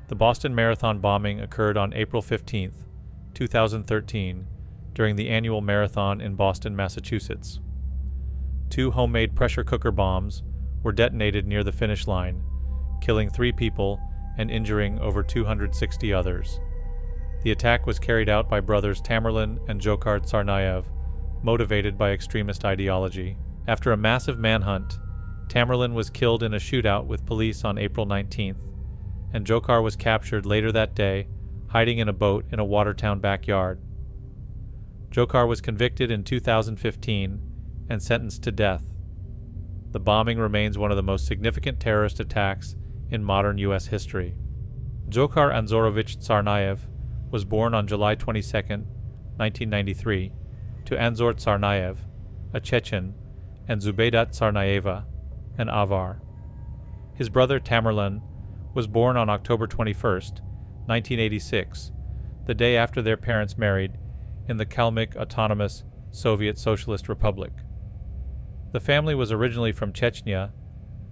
The Boston Marathon bombing occurred on April 15, 2013, during the annual marathon in Boston, Massachusetts. 2 homemade pressure cooker bombs were detonated near the finish line, killing 3 people and injuring over 260 others. The attack was carried out by brothers Tamerlan and Dzhokhar Tsarnaev, motivated by extremist ideology. After a massive manhunt, Tamerlan was killed in a shootout with police on April 19th, and Dzhokhar was captured later that day, hiding in a boat in a Watertown backyard. Dzhokhar was convicted in 2015 and sentenced to death. The bombing remains one of the most significant terrorist attacks in modern U.S. history. Dzhokar Anzorovich Tsarnaev was born on July 22, 1993, to Anzor Tsarnaev, a Chechen, and Zubeydat Tsarnaeva, an Avar. His brother Tamerlan was born on October 21, 1986, the day after their parents married in the Kalmyk Autonomous Soviet Socialist Republic. The family was originally from Chechnya,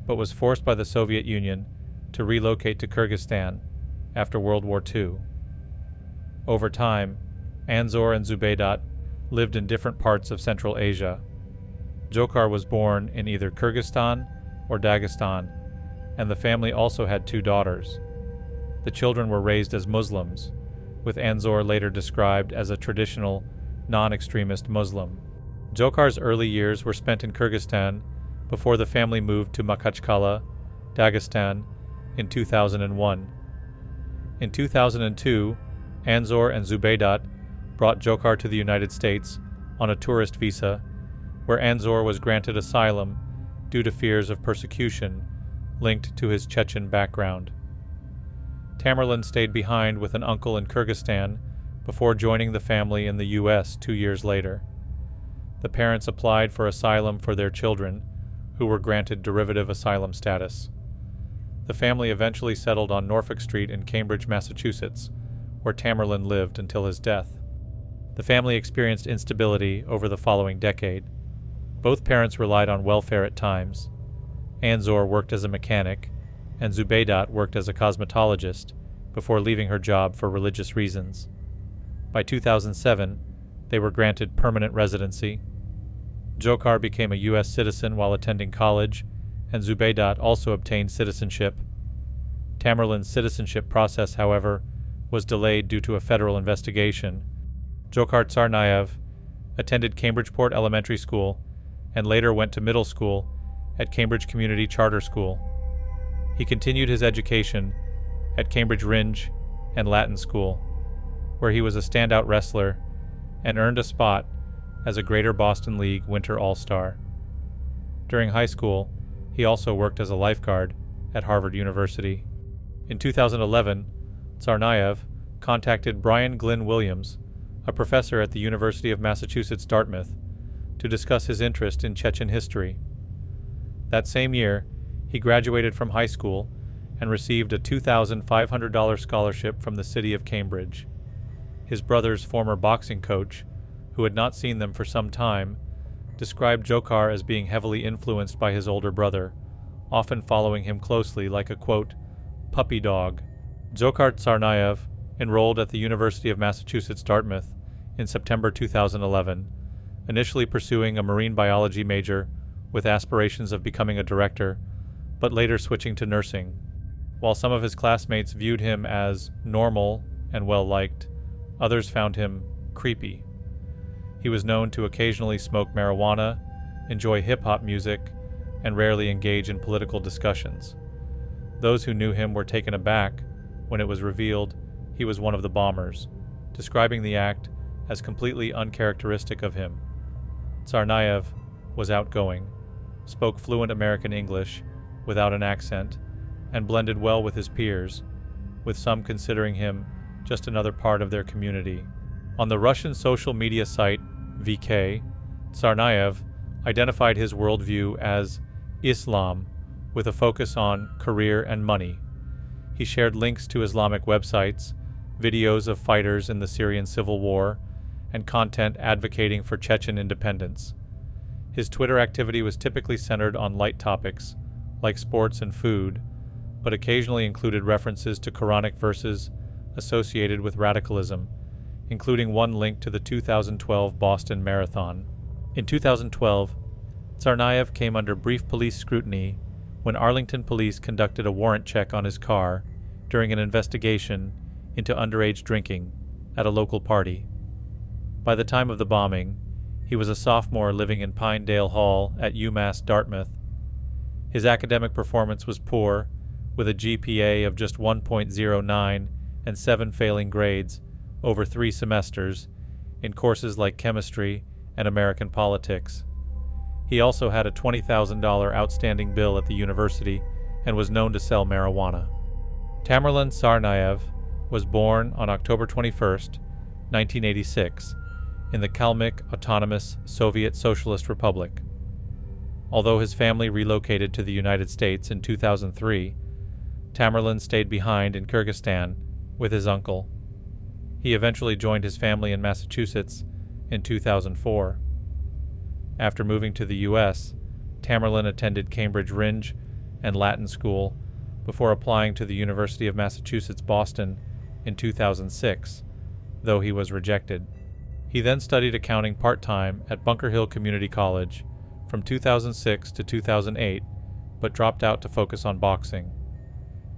but was forced by the Soviet Union to relocate to Kyrgyzstan after World War II. Over time, Anzor and Zubeydat lived in different parts of Central Asia. Dzhokhar was born in either Kyrgyzstan or Dagestan, and the family also had 2 daughters. The children were raised as Muslims, with Anzor later described as a traditional, non-extremist Muslim. Dzhokhar's early years were spent in Kyrgyzstan before the family moved to Makhachkala, Dagestan, in 2001. In 2002, Anzor and Zubeydat brought Dzhokhar to the United States on a tourist visa, where Anzor was granted asylum due to fears of persecution linked to his Chechen background. Tamerlan stayed behind with an uncle in Kyrgyzstan before joining the family in the U.S. 2 years later. The parents applied for asylum for their children, who were granted derivative asylum status. The family eventually settled on Norfolk Street in Cambridge, Massachusetts, where Tamerlan lived until his death. The family experienced instability over the following decade. Both parents relied on welfare at times. Anzor worked as a mechanic, and Zubeydat worked as a cosmetologist before leaving her job for religious reasons. By 2007, they were granted permanent residency. Dzhokhar became a U.S. citizen while attending college, and Zubeydat also obtained citizenship. Tamerlan's citizenship process, however, was delayed due to a federal investigation. Dzhokhar Tsarnaev attended Cambridgeport Elementary School and later went to middle school at Cambridge Community Charter School. He continued his education at Cambridge Ringe and Latin School, where he was a standout wrestler and earned a spot as a Greater Boston League Winter All-Star. During high school, he also worked as a lifeguard at Harvard University. In 2011, Tsarnaev contacted Brian Glynn Williams, a professor at the University of Massachusetts Dartmouth, to discuss his interest in Chechen history. That same year, he graduated from high school and received a $2,500 scholarship from the city of Cambridge. His brother's former boxing coach, who had not seen them for some time, described Dzhokhar as being heavily influenced by his older brother, often following him closely like a, quote, puppy dog. Dzhokhar Tsarnaev enrolled at the University of Massachusetts Dartmouth in September 2011, initially pursuing a marine biology major with aspirations of becoming a director, but later switching to nursing. While some of his classmates viewed him as normal and well-liked, others found him creepy. He was known to occasionally smoke marijuana, enjoy hip-hop music, and rarely engage in political discussions. Those who knew him were taken aback when it was revealed he was one of the bombers, describing the act as completely uncharacteristic of him. Tsarnaev was outgoing, spoke fluent American English without an accent, and blended well with his peers, with some considering him just another part of their community. On the Russian social media site VK, Tsarnaev identified his worldview as Islam, with a focus on career and money. He shared links to Islamic websites, videos of fighters in the Syrian civil war, and content advocating for Chechen independence. His Twitter activity was typically centered on light topics, like sports and food, but occasionally included references to Quranic verses associated with radicalism, including one linked to the 2012 Boston Marathon. In 2012, Tsarnaev came under brief police scrutiny when Arlington police conducted a warrant check on his car during an investigation into underage drinking at a local party. By the time of the bombing, he was a sophomore living in Pinedale Hall at UMass Dartmouth. His academic performance was poor, with a GPA of just 1.09 and 7 failing grades over 3 semesters in courses like chemistry and American politics. He also had a $20,000 outstanding bill at the university and was known to sell marijuana. Tamerlan Tsarnaev was born on October 21, 1986, in the Kalmyk Autonomous Soviet Socialist Republic. Although his family relocated to the United States in 2003, Tamerlan stayed behind in Kyrgyzstan with his uncle. He eventually joined his family in Massachusetts in 2004. After moving to the U.S., Tamerlan attended Cambridge Rindge and Latin School before applying to the University of Massachusetts Boston in 2006, though he was rejected. He then studied accounting part-time at Bunker Hill Community College from 2006 to 2008, but dropped out to focus on boxing.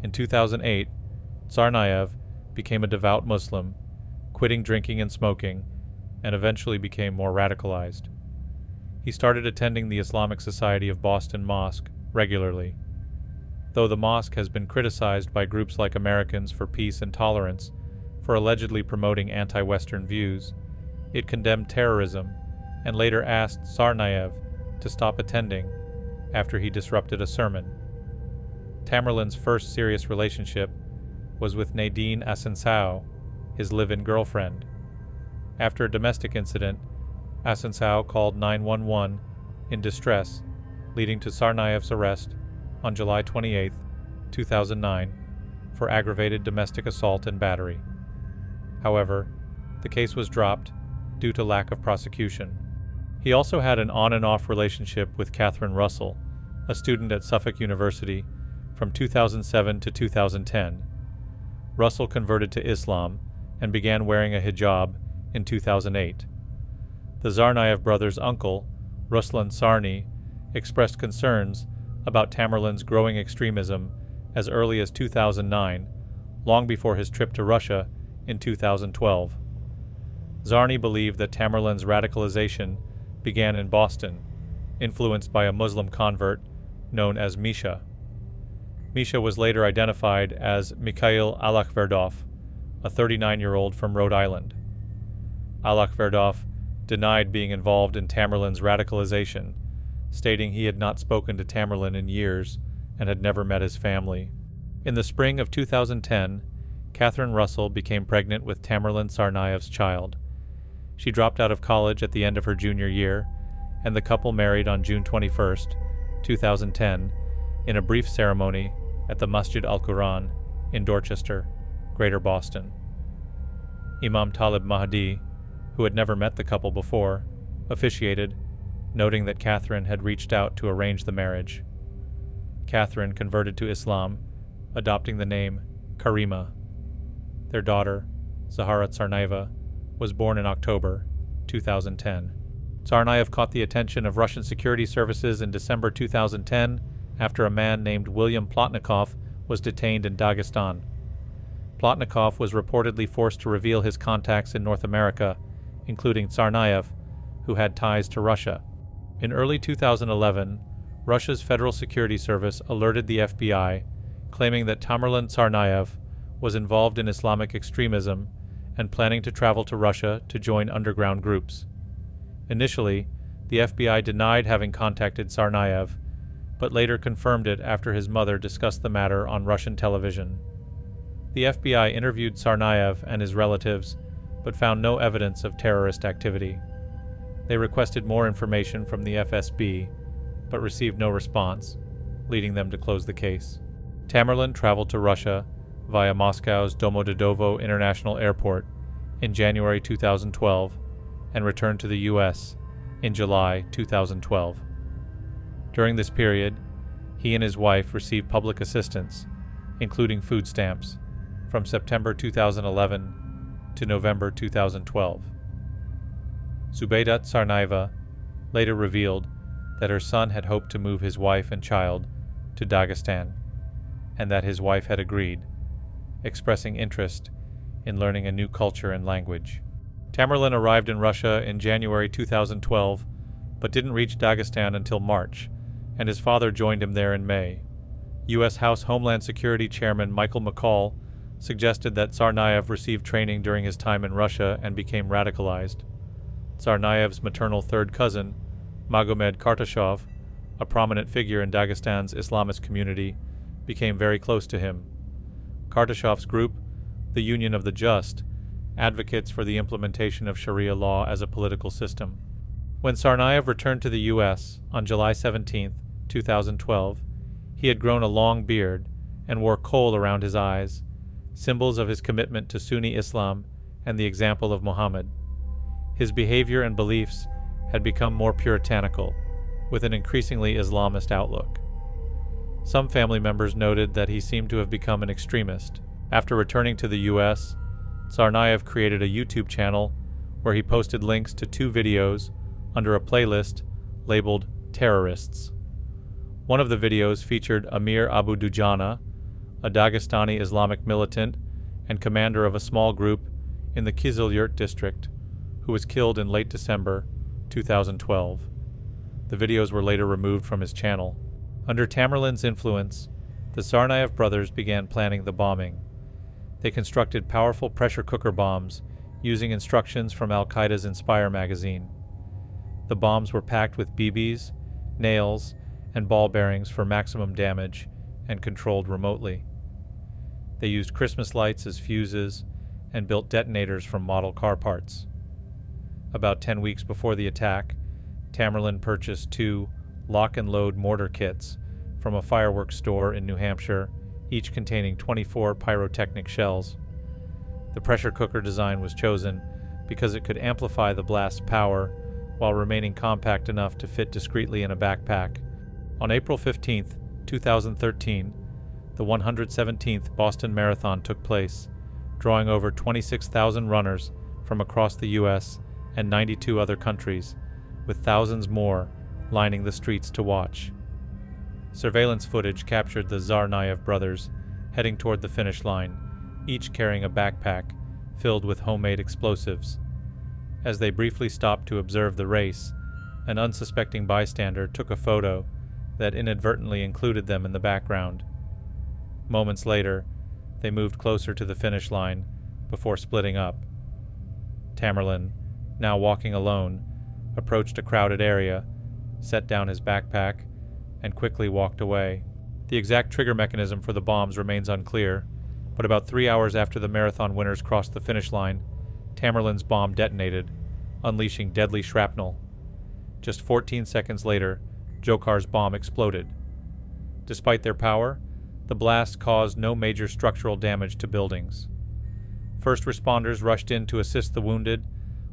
In 2008, Tsarnaev became a devout Muslim, quitting drinking and smoking, and eventually became more radicalized. He started attending the Islamic Society of Boston Mosque regularly. Though the mosque has been criticized by groups like Americans for Peace and Tolerance for allegedly promoting anti-Western views, it condemned terrorism and later asked Tsarnaev to stop attending after he disrupted a sermon. Tamerlan's first serious relationship was with Nadine Asensao, his live-in girlfriend. After a domestic incident, Asensao called 911 in distress, leading to Tsarnaev's arrest on July 28, 2009, for aggravated domestic assault and battery. However, the case was dropped due to lack of prosecution. He also had an on-and-off relationship with Catherine Russell, a student at Suffolk University, from 2007 to 2010. Russell converted to Islam and began wearing a hijab in 2008. The Tsarnaev brothers' uncle, Ruslan Tsarny, expressed concerns about Tamerlan's growing extremism as early as 2009, long before his trip to Russia in 2012. Tsarny believed that Tamerlan's radicalization began in Boston, influenced by a Muslim convert known as Misha. Misha was later identified as Mikhail Alakverdov, a 39-year-old from Rhode Island. Alakverdov denied being involved in Tamerlan's radicalization, stating he had not spoken to Tamerlan in years and had never met his family. In the spring of 2010, Catherine Russell became pregnant with Tamerlan Tsarnaev's child. She dropped out of college at the end of her junior year, and the couple married on June 21, 2010, in a brief ceremony at the Masjid al-Quran in Dorchester, Greater Boston. Imam Talib Mahdi, who had never met the couple before, officiated, noting that Catherine had reached out to arrange the marriage. Catherine converted to Islam, adopting the name Karima. Their daughter, Zahara Tsarnaeva, was born in October 2010. Tsarnaev caught the attention of Russian security services in December 2010 after a man named William Plotnikov was detained in Dagestan. Plotnikov was reportedly forced to reveal his contacts in North America, including Tsarnaev, who had ties to Russia. In early 2011, Russia's Federal Security Service alerted the FBI, claiming that Tamerlan Tsarnaev was involved in Islamic extremism and planning to travel to Russia to join underground groups. Initially, the FBI denied having contacted Tsarnaev, but later confirmed it after his mother discussed the matter on Russian television. The FBI interviewed Tsarnaev and his relatives, but found no evidence of terrorist activity. They requested more information from the FSB, but received no response, leading them to close the case. Tamerlan traveled to Russia via Moscow's Domodedovo International Airport in January 2012 and returned to the U.S. in July 2012. During this period, he and his wife received public assistance, including food stamps, from September 2011 to November 2012. Zubaydat Tsarnaeva later revealed that her son had hoped to move his wife and child to Dagestan, and that his wife had agreed, expressing interest in learning a new culture and language. Tamerlan arrived in Russia in January 2012, but didn't reach Dagestan until March, and his father joined him there in May. U.S. House Homeland Security Chairman Michael McCaul suggested that Tsarnaev received training during his time in Russia and became radicalized. Tsarnaev's maternal third cousin, Magomed Kartashov, a prominent figure in Dagestan's Islamist community, became very close to him. Kartashov's group, the Union of the Just, advocates for the implementation of Sharia law as a political system. When Tsarnaev returned to the U.S. on July 17, 2012, he had grown a long beard and wore kohl around his eyes, symbols of his commitment to Sunni Islam and the example of Muhammad. His behavior and beliefs had become more puritanical, with an increasingly Islamist outlook. Some family members noted that he seemed to have become an extremist. After returning to the U.S., Tsarnaev created a YouTube channel where he posted links to 2 videos under a playlist labeled Terrorists. One of the videos featured Amir Abu Dujana, a Dagestani Islamic militant and commander of a small group in the Kyzylyurt district, who was killed in late December 2012. The videos were later removed from his channel. Under Tamerlan's influence, the Tsarnaev brothers began planning the bombing. They constructed powerful pressure cooker bombs using instructions from Al-Qaeda's Inspire magazine. The bombs were packed with BBs, nails, and ball bearings for maximum damage and controlled remotely. They used Christmas lights as fuses and built detonators from model car parts. About 10 weeks before the attack, Tamerlan purchased 2 lock-and-load mortar kits from a fireworks store in New Hampshire, each containing 24 pyrotechnic shells. The pressure cooker design was chosen because it could amplify the blast's power while remaining compact enough to fit discreetly in a backpack. On April 15, 2013, the 117th Boston Marathon took place, drawing over 26,000 runners from across the U.S. and 92 other countries, with thousands more lining the streets to watch. Surveillance footage captured the Tsarnaev brothers heading toward the finish line, each carrying a backpack filled with homemade explosives. As they briefly stopped to observe the race, an unsuspecting bystander took a photo that inadvertently included them in the background. Moments later, they moved closer to the finish line before splitting up. Tamerlan, now walking alone, approached a crowded area, set down his backpack, and quickly walked away. The exact trigger mechanism for the bombs remains unclear, but about 3 hours after the marathon winners crossed the finish line, Tamerlan's bomb detonated, unleashing deadly shrapnel. Just 14 seconds later, Dzhokar's bomb exploded. Despite their power, the blast caused no major structural damage to buildings. First responders rushed in to assist the wounded,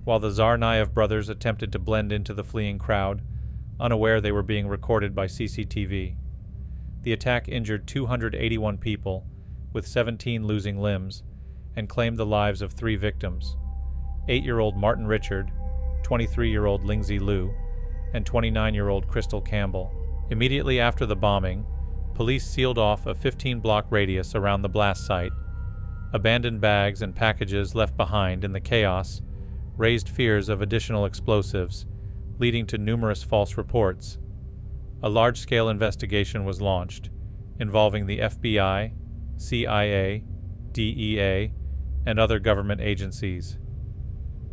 while the Tsarnaev brothers attempted to blend into the fleeing crowd, unaware they were being recorded by CCTV. The attack injured 281 people, with 17 losing limbs, and claimed the lives of 3 victims: 8-year-old Martin Richard, 23-year-old Lingzi Liu, and 29-year-old Crystal Campbell. Immediately after the bombing, police sealed off a 15-block radius around the blast site. Abandoned bags and packages left behind in the chaos raised fears of additional explosives, leading to numerous false reports. A large-scale investigation was launched, involving the FBI, CIA, DEA, and other government agencies.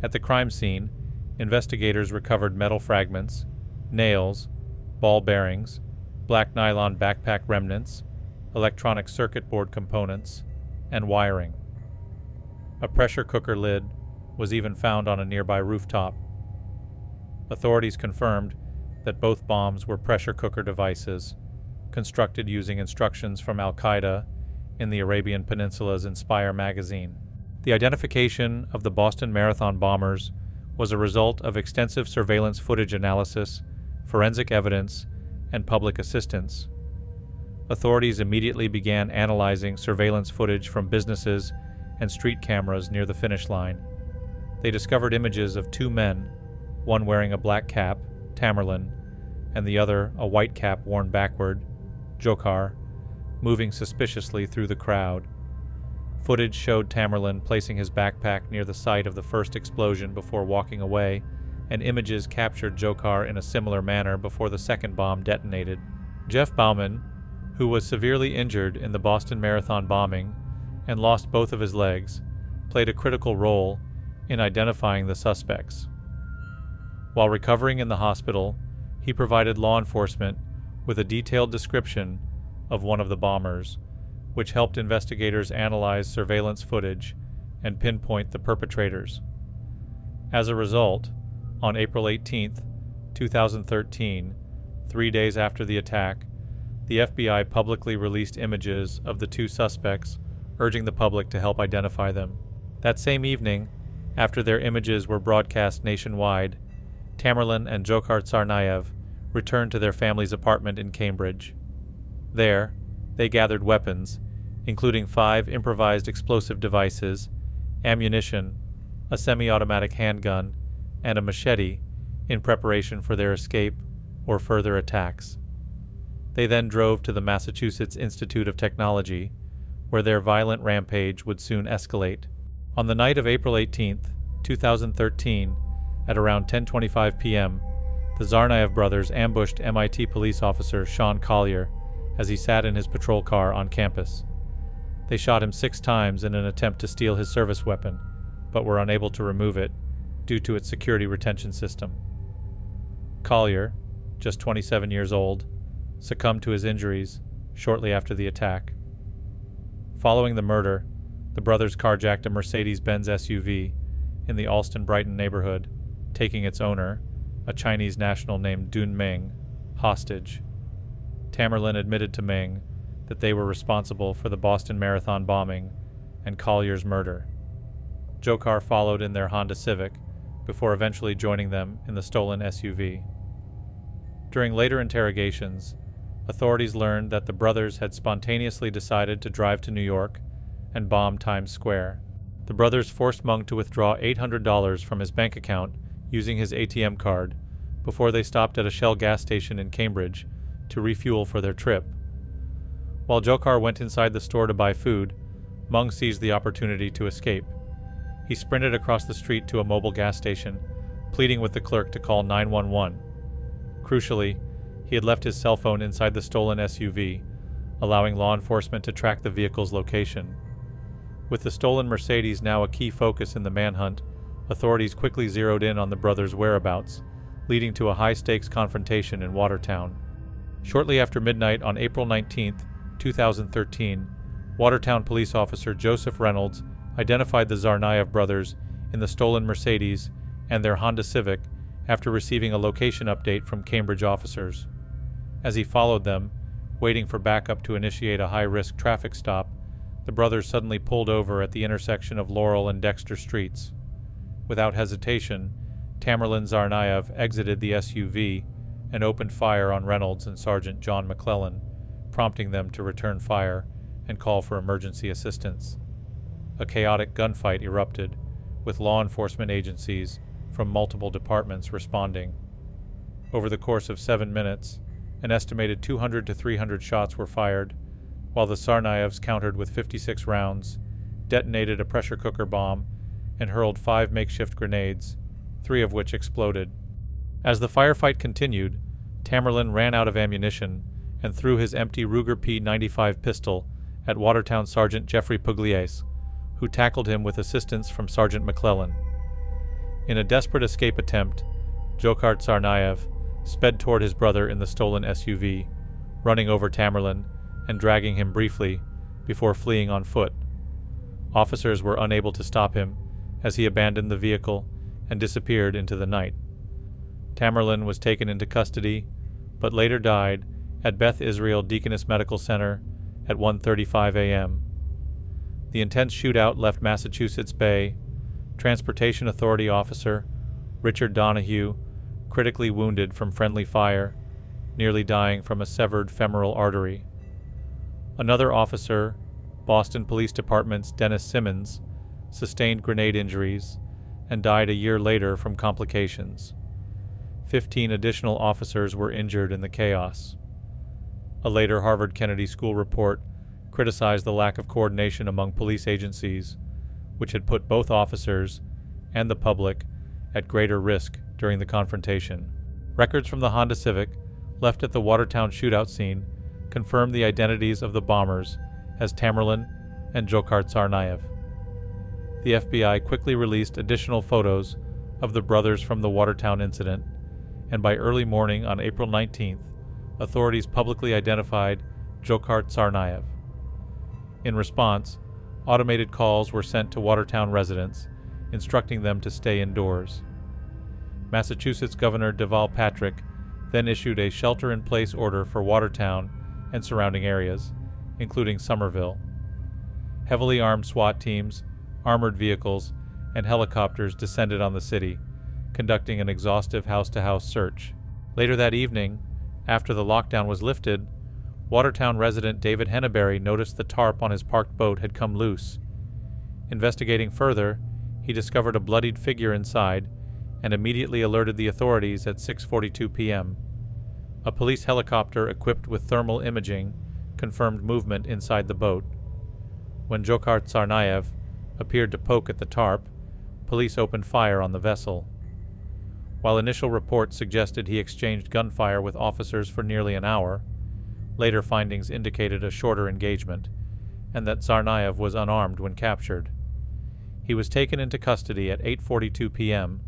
At the crime scene, investigators recovered metal fragments, nails, ball bearings, black nylon backpack remnants, electronic circuit board components, and wiring. A pressure cooker lid was even found on a nearby rooftop. Authorities confirmed that both bombs were pressure cooker devices, constructed using instructions from Al-Qaeda in the Arabian Peninsula's Inspire magazine. The identification of the Boston Marathon bombers was a result of extensive surveillance footage analysis, forensic evidence, and public assistance. Authorities immediately began analyzing surveillance footage from businesses and street cameras near the finish line. They discovered images of two men, one wearing a black cap, Tamerlan, and the other a white cap worn backward, Dzhokar, moving suspiciously through the crowd. Footage showed Tamerlan placing his backpack near the site of the first explosion before walking away, and images captured Dzhokar in a similar manner before the second bomb detonated. Jeff Bauman, who was severely injured in the Boston Marathon bombing and lost both of his legs, played a critical role in identifying the suspects. While recovering in the hospital, he provided law enforcement with a detailed description of one of the bombers, which helped investigators analyze surveillance footage and pinpoint the perpetrators. As a result, on April 18, 2013, 3 days after the attack, the FBI publicly released images of the two suspects, urging the public to help identify them. That same evening, after their images were broadcast nationwide, Tamerlan and Dzhokhar Tsarnaev returned to their family's apartment in Cambridge. There, they gathered weapons, including 5 improvised explosive devices, ammunition, a semi-automatic handgun, and a machete, in preparation for their escape or further attacks. They then drove to the Massachusetts Institute of Technology, where their violent rampage would soon escalate. On the night of April 18, 2013, at around 10:25 p.m., the Tsarnaev brothers ambushed MIT police officer Sean Collier as he sat in his patrol car on campus. They shot him 6 times in an attempt to steal his service weapon, but were unable to remove it due to its security retention system. Collier, just 27 years old, succumbed to his injuries shortly after the attack. Following the murder, the brothers carjacked a Mercedes-Benz SUV in the Alston-Brighton neighborhood, taking its owner, a Chinese national named Dun Meng, hostage. Tamerlan admitted to Meng that they were responsible for the Boston Marathon bombing and Collier's murder. Dzhokar followed in their Honda Civic before eventually joining them in the stolen SUV. During later interrogations, authorities learned that the brothers had spontaneously decided to drive to New York and bomb Times Square. The brothers forced Meng to withdraw $800 from his bank account using his ATM card before they stopped at a Shell gas station in Cambridge to refuel for their trip. While Dzhokar went inside the store to buy food, Meng seized the opportunity to escape. He sprinted across the street to a mobile gas station, pleading with the clerk to call 911. Crucially, he had left his cell phone inside the stolen SUV, allowing law enforcement to track the vehicle's location. With the stolen Mercedes now a key focus in the manhunt, authorities quickly zeroed in on the brothers' whereabouts, leading to a high-stakes confrontation in Watertown. Shortly after midnight on April 19, 2013, Watertown police officer Joseph Reynolds identified the Tsarnaev brothers in the stolen Mercedes and their Honda Civic after receiving a location update from Cambridge officers. As he followed them, waiting for backup to initiate a high-risk traffic stop, the brothers suddenly pulled over at the intersection of Laurel and Dexter Streets. Without hesitation, Tamerlan Tsarnaev exited the SUV and opened fire on Reynolds and Sergeant John McClellan, prompting them to return fire and call for emergency assistance. A chaotic gunfight erupted, with law enforcement agencies from multiple departments responding. Over the course of 7 minutes, an estimated 200 to 300 shots were fired, while the Tsarnaevs countered with 56 rounds, detonated a pressure cooker bomb, and hurled 5 makeshift grenades, 3 of which exploded. As the firefight continued, Tamerlan ran out of ammunition and threw his empty Ruger P95 pistol at Watertown Sergeant Jeffrey Pugliese, who tackled him with assistance from Sergeant McClellan. In a desperate escape attempt, Dzhokhar Tsarnaev sped toward his brother in the stolen SUV, running over Tamerlan and dragging him briefly before fleeing on foot, Officers were unable to stop him as he abandoned the vehicle and disappeared into the night. Tamerlan was taken into custody, but later died at Beth Israel Deaconess Medical Center at 1:35 a.m. The intense shootout left Massachusetts Bay Transportation Authority officer Richard Donahue critically wounded from friendly fire, nearly dying from a severed femoral artery. Another officer, Boston Police Department's Dennis Simmons, sustained grenade injuries and died a year later from complications. 15 additional officers were injured in the chaos. A later Harvard Kennedy School report criticized the lack of coordination among police agencies, which had put both officers and the public at greater risk during the confrontation. Records from the Honda Civic left at the Watertown Shootout scene confirmed the identities of the bombers as Tamerlan and Dzhokhar Tsarnaev. The FBI quickly released additional photos of the brothers from the Watertown incident, and by early morning on April 19th, authorities publicly identified Dzhokhar Tsarnaev. In response, automated calls were sent to Watertown residents, instructing them to stay indoors. Massachusetts Governor Deval Patrick then issued a shelter-in-place order for Watertown and surrounding areas, including Somerville. Heavily armed SWAT teams, armored vehicles, and helicopters descended on the city, conducting an exhaustive house-to-house search. Later that evening, after the lockdown was lifted, Watertown resident David Henneberry noticed the tarp on his parked boat had come loose. Investigating further, he discovered a bloodied figure inside and immediately alerted the authorities at 6:42 p.m. A police helicopter equipped with thermal imaging confirmed movement inside the boat. When Dzhokhar Tsarnaev appeared to poke at the tarp, police opened fire on the vessel. While initial reports suggested he exchanged gunfire with officers for nearly an hour, later findings indicated a shorter engagement, and that Tsarnaev was unarmed when captured. He was taken into custody at 8:42 p.m.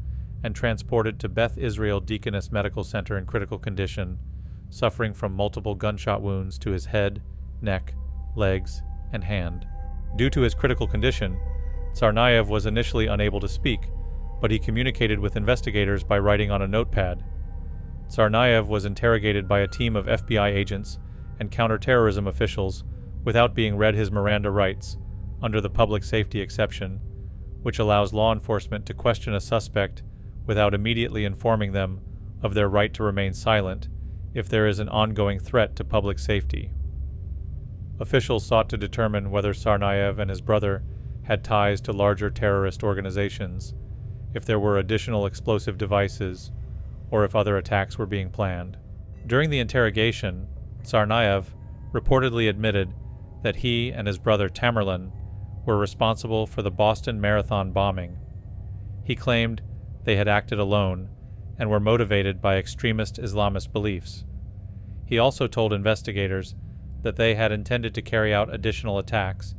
and transported to Beth Israel Deaconess Medical Center in critical condition, suffering from multiple gunshot wounds to his head, neck, legs, and hand. Due to his critical condition, Tsarnaev was initially unable to speak, but he communicated with investigators by writing on a notepad. Tsarnaev was interrogated by a team of FBI agents and counterterrorism officials without being read his Miranda rights under the public safety exception, which allows law enforcement to question a suspect without immediately informing them of their right to remain silent if there is an ongoing threat to public safety. Officials sought to determine whether Tsarnaev and his brother had ties to larger terrorist organizations, if there were additional explosive devices, or if other attacks were being planned. During the interrogation, Tsarnaev reportedly admitted that he and his brother Tamerlan were responsible for the Boston Marathon bombing. He claimed they had acted alone and were motivated by extremist Islamist beliefs. He also told investigators that they had intended to carry out additional attacks,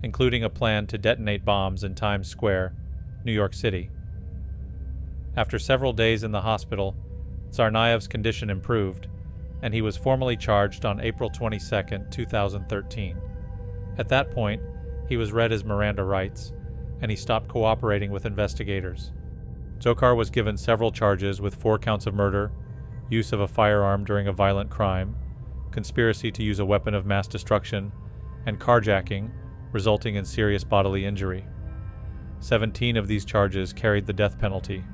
including a plan to detonate bombs in Times Square, New York City. After several days in the hospital, Tsarnaev's condition improved, and he was formally charged on April 22, 2013. At that point, he was read his Miranda rights, and he stopped cooperating with investigators. Dzhokhar was given several charges with 4 counts of murder, use of a firearm during a violent crime, conspiracy to use a weapon of mass destruction, and carjacking, resulting in serious bodily injury. 17 of these charges carried the death penalty.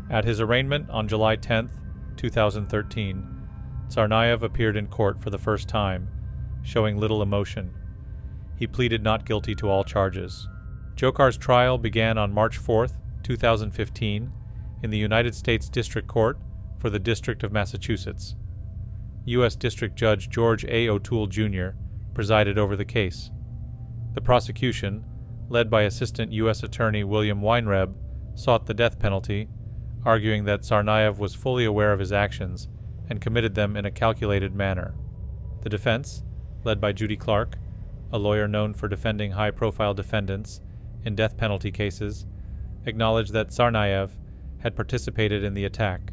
At his arraignment on July 10, 2013, Tsarnaev appeared in court for the first time, showing little emotion. He pleaded not guilty to all charges. Dzhokhar's trial began on March 4, 2015, in the United States District Court for the District of Massachusetts. U.S. District Judge George A. O'Toole, Jr. presided over the case. The prosecution, led by Assistant U.S. Attorney William Weinreb, sought the death penalty, arguing that Tsarnaev was fully aware of his actions and committed them in a calculated manner. The defense, led by Judy Clark, a lawyer known for defending high-profile defendants in death penalty cases, acknowledged that Tsarnaev had participated in the attack.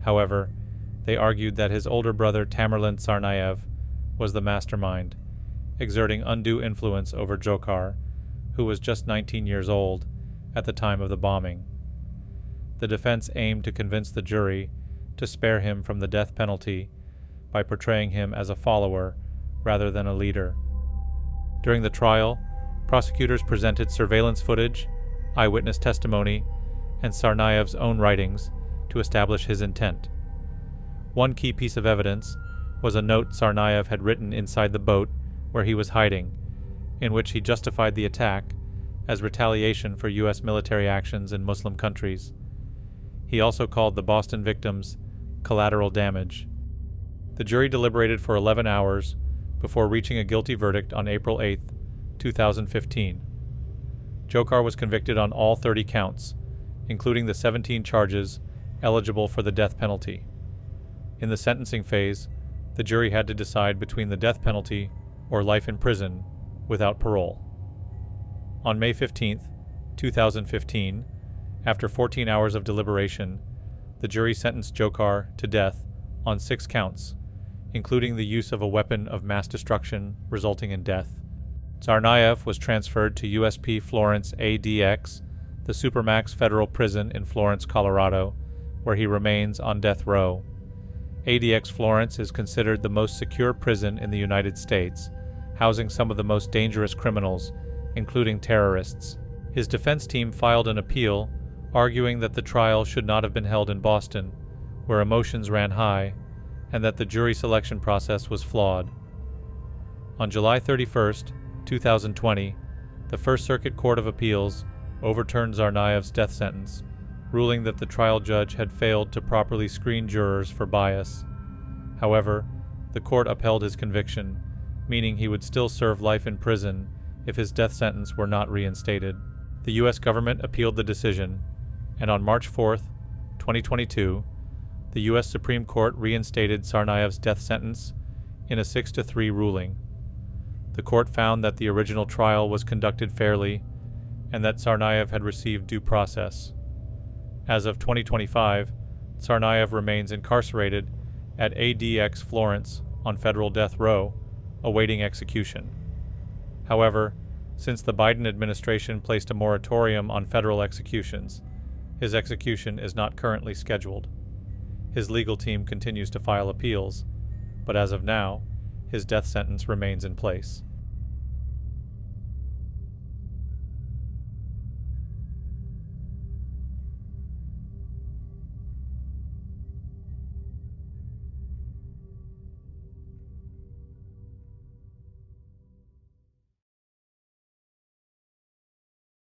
However, they argued that his older brother Tamerlan Tsarnaev was the mastermind, exerting undue influence over Dzhokhar, who was just 19 years old at the time of the bombing. The defense aimed to convince the jury to spare him from the death penalty by portraying him as a follower rather than a leader. During the trial, prosecutors presented surveillance footage, eyewitness testimony, and Tsarnaev's own writings to establish his intent. One key piece of evidence was a note Tsarnaev had written inside the boat where he was hiding, in which he justified the attack as retaliation for U.S. military actions in Muslim countries. He also called the Boston victims collateral damage. The jury deliberated for 11 hours before reaching a guilty verdict on April 8, 2015. Dzhokar was convicted on all 30 counts, including the 17 charges eligible for the death penalty. In the sentencing phase, the jury had to decide between the death penalty or life in prison without parole. On May 15, 2015, after 14 hours of deliberation, the jury sentenced Dzhokar to death on 6 counts, including the use of a weapon of mass destruction resulting in death. Tsarnaev was transferred to USP Florence ADX, the Supermax federal prison in Florence, Colorado, where he remains on death row. ADX Florence is considered the most secure prison in the United States, housing some of the most dangerous criminals, including terrorists. His defense team filed an appeal, arguing that the trial should not have been held in Boston, where emotions ran high, and that the jury selection process was flawed. On July 31, 2020, the First Circuit Court of Appeals overturned Tsarnaev's death sentence, ruling that the trial judge had failed to properly screen jurors for bias. However, the court upheld his conviction, meaning he would still serve life in prison if his death sentence were not reinstated. The U.S. government appealed the decision, and on March 4, 2022, the U.S. Supreme Court reinstated Tsarnaev's death sentence in a 6-3 ruling. The court found that the original trial was conducted fairly and that Tsarnaev had received due process. As of 2025, Tsarnaev remains incarcerated at ADX Florence on federal death row, awaiting execution. However, since the Biden administration placed a moratorium on federal executions, his execution is not currently scheduled. His legal team continues to file appeals, but as of now, his death sentence remains in place.